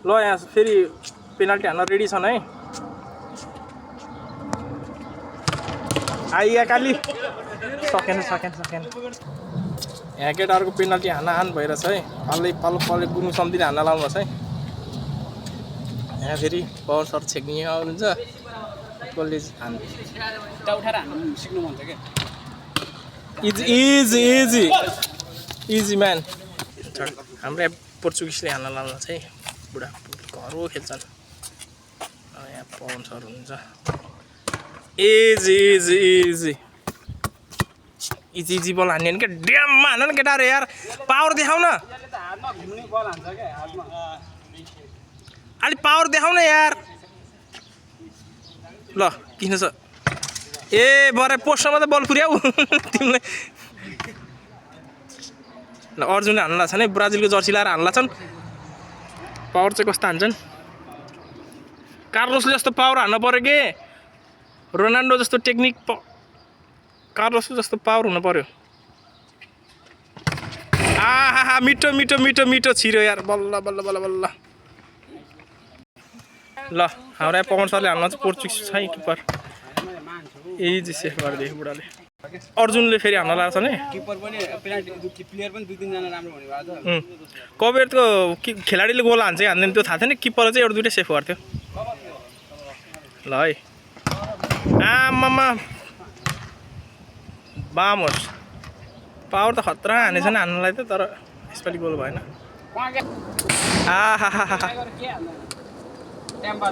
ल यहाँ फेरि पेनाल्टी हान्न रेडी छन् है। आइया काली सकेन। यहाँ केटाहरूको पेनाल्टी हान भइरहेछ है। पालो गुरुङ सम्धिले हान्न लाउनुहोस् है। यहाँ फेरि पावर सर छेक्ने आउनुहुन्छ कसले हान्नु सिक्नु मन छ क्या। Easy man. हाम्रो यहाँ पोर्चुगिसले हान्न लाउनुहोस् है। बुढा घरो खेल्छन्। यहाँ पवन सर हुनुहुन्छ। इजी बल हान्ने क्या। ड्याममा हान न केटाहरू यार, पावर देखाउ न। अलिक पावर देखाउ न यार। ल किन छ ए बरे पोस्टमा त बल पुर्याऊ तिमीलाई। ल अर्जुनले हान्न लाग्छन् है। ब्राजिलको जर्सी लाएर हान्न लाग्छन्। पावर चाहिँ कस्तो हान्छन्। कार्लोसले जस्तो पावर हान्न पर्यो के। रोनाल्डो जस्तो टेक्निक कार्लोसको जस्तो पावर हुनु पर्यो। आहा मिठो छिर्यो यार। बल्ल ल हाम्रो यहाँ पवन सरले हाल्न चाहिँ पोर्चुगिस छ है किपर। इजी सेफ गरिदियो बुढाले। अर्जुनले फेरि हान्न लाग्छ नि। किपर पनि पेनाल्टी प्लेयर पनि 2-3 जना राम्रो हुने भयो त। कबेरको खेलाडीले गोल हान्छ हान्दैन त्यो थाहा थिएन। किपर चाहिँ एउटा दुइटै सेफ गर्थ्यो। ल है आमामा बामोस पावर त खतरा हानेछ नि हान्नलाई त, तर यसपालि गोल भएन। आहा ट्याम्बा